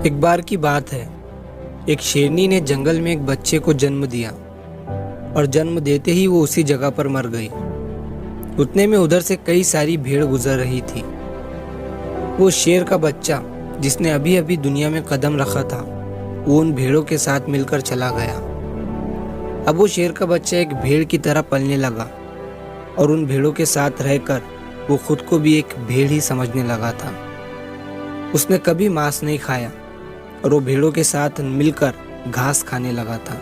एक बार की बात है, एक शेरनी ने जंगल में एक बच्चे को जन्म दिया और जन्म देते ही वो उसी जगह पर मर गई। उतने में उधर से कई सारी भेड़ गुजर रही थी। वो शेर का बच्चा जिसने अभी अभी दुनिया में कदम रखा था, वो उन भेड़ों के साथ मिलकर चला गया। अब वो शेर का बच्चा एक भेड़ की तरह पलने लगा और उन भेड़ों के साथ रहकर वो खुद को भी एक भेड़ ही समझने लगा था। उसने कभी मांस नहीं खाया और वो भेड़ों के साथ मिलकर घास खाने लगा था।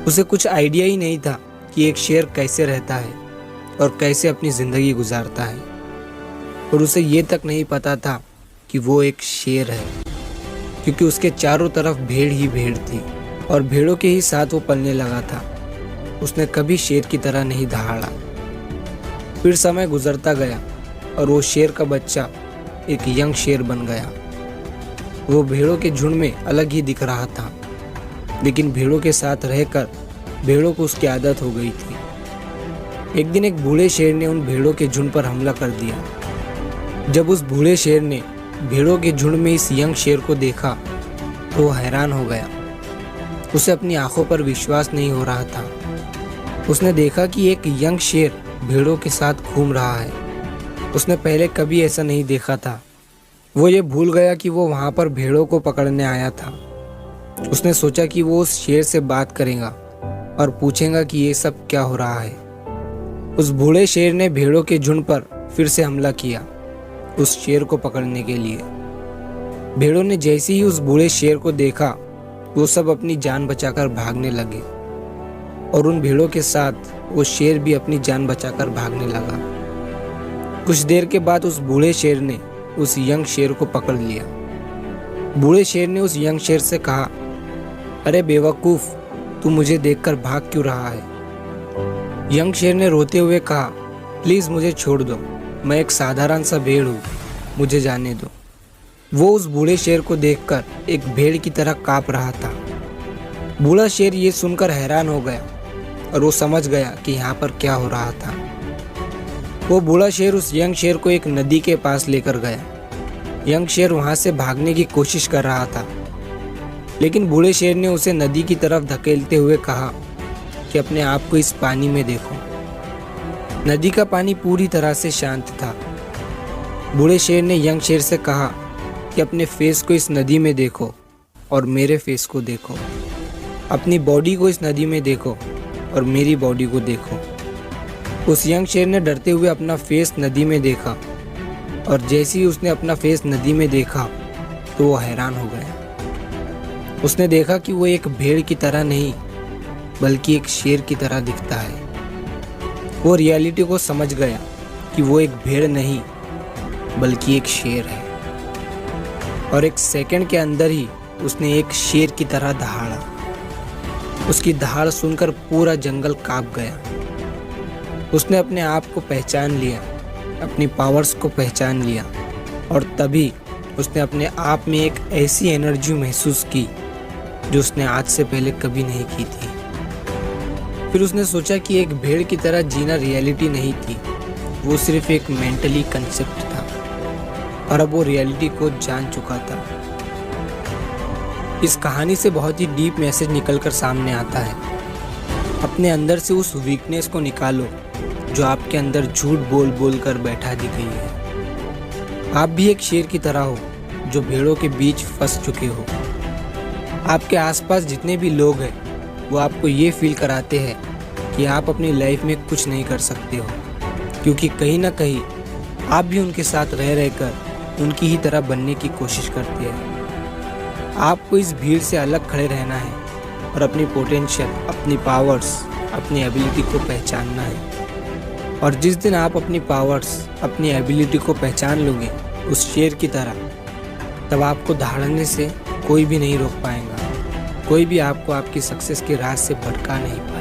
उसे कुछ आइडिया ही नहीं था कि एक शेर कैसे रहता है और कैसे अपनी जिंदगी गुजारता है, और उसे ये तक नहीं पता था कि वो एक शेर है, क्योंकि उसके चारों तरफ भेड़ ही भेड़ थी और भेड़ों के ही साथ वो पलने लगा था। उसने कभी शेर की तरह नहीं दहाड़ा। फिर समय गुजरता गया और वो शेर का बच्चा एक यंग शेर बन गया। वो भेड़ों के झुंड में अलग ही दिख रहा था, लेकिन भेड़ों के साथ रहकर भेड़ों को उसकी आदत हो गई थी। एक दिन एक बूढ़े शेर ने उन भेड़ों के झुंड पर हमला कर दिया। जब उस बूढ़े शेर ने भेड़ों के झुंड में इस यंग शेर को देखा तो वो हैरान हो गया। उसे अपनी आंखों पर विश्वास नहीं हो रहा था। उसने देखा कि एक यंग शेर भेड़ों के साथ घूम रहा है। उसने पहले कभी ऐसा नहीं देखा था। वो ये भूल गया कि वो वहां पर भेड़ों को पकड़ने आया था। उसने सोचा कि वो उस शेर से बात करेगा और पूछेगा कि ये सब क्या हो रहा है। उस बूढ़े शेर ने भेड़ों के झुंड पर फिर से हमला किया उस शेर को पकड़ने के लिए। भेड़ों ने जैसे ही उस बूढ़े शेर को देखा, वो सब अपनी जान बचाकर भागने लगे और उन भेड़ों के साथ वो शेर भी अपनी जान बचाकर भागने लगा। कुछ देर के बाद उस बूढ़े शेर ने उस यंग शेर को पकड़ लिया। बूढ़े शेर ने उस यंग शेर से कहा, अरे बेवकूफ, तू मुझे देखकर भाग क्यों रहा है? यंग शेर ने रोते हुए कहा, प्लीज मुझे छोड़ दो, मैं एक साधारण सा भेड़ हूँ, मुझे जाने दो। वो उस बूढ़े शेर को देखकर एक भेड़ की तरह कांप रहा था। बूढ़ा शेर ये सुनकर हैरान हो गया और वो समझ गया कि यहाँ पर क्या हो रहा था। वो बूढ़ा शेर उस यंग शेर को एक नदी के पास लेकर गया। यंग शेर वहां से भागने की कोशिश कर रहा था, लेकिन बूढ़े शेर ने उसे नदी की तरफ धकेलते हुए कहा कि अपने आप को इस पानी में देखो। नदी का पानी पूरी तरह से शांत था। बूढ़े शेर ने यंग शेर से कहा कि अपने फेस को इस नदी में देखो और मेरे फेस को देखो। अपनी बॉडी को इस नदी में देखो और मेरी बॉडी को देखो। उस यंग शेर ने डरते हुए अपना फेस नदी में देखा और जैसे ही उसने अपना फेस नदी में देखा तो वो हैरान हो गया। उसने देखा कि वो एक भेड़ की तरह नहीं बल्कि एक शेर की तरह दिखता है। वो रियलिटी को समझ गया कि वो एक भेड़ नहीं बल्कि एक शेर है, और एक सेकंड के अंदर ही उसने एक शेर की तरह दहाड़ा। उसकी दहाड़ सुनकर पूरा जंगल कांप गया। उसने अपने आप को पहचान लिया, अपनी पावर्स को पहचान लिया, और तभी उसने अपने आप में एक ऐसी एनर्जी महसूस की जो उसने आज से पहले कभी नहीं की थी। फिर उसने सोचा कि एक भेड़ की तरह जीना रियलिटी नहीं थी, वो सिर्फ एक मेंटली कंसेप्ट था, और अब वो रियलिटी को जान चुका था। इस कहानी से बहुत ही डीप मैसेज निकलकर सामने आता है। अपने अंदर से उस वीकनेस को निकालो जो आपके अंदर झूठ बोल बोल कर बैठा दी गई है। आप भी एक शेर की तरह हो जो भेड़ों के बीच फंस चुके हो। आपके आसपास जितने भी लोग हैं वो आपको ये फील कराते हैं कि आप अपनी लाइफ में कुछ नहीं कर सकते हो, क्योंकि कहीं ना कहीं आप भी उनके साथ रह रहकर उनकी ही तरह बनने की कोशिश करते हैं। आपको इस भीड़ से अलग खड़े रहना है और अपनी पोटेंशियल, अपनी पावर्स, अपनी एबिलिटी को पहचानना है। और जिस दिन आप अपनी पावर्स, अपनी एबिलिटी को पहचान लोगे उस शेर की तरह, तब आपको दहाड़ने से कोई भी नहीं रोक पाएगा। कोई भी आपको आपकी सक्सेस के राह से भटका नहीं पाएगा।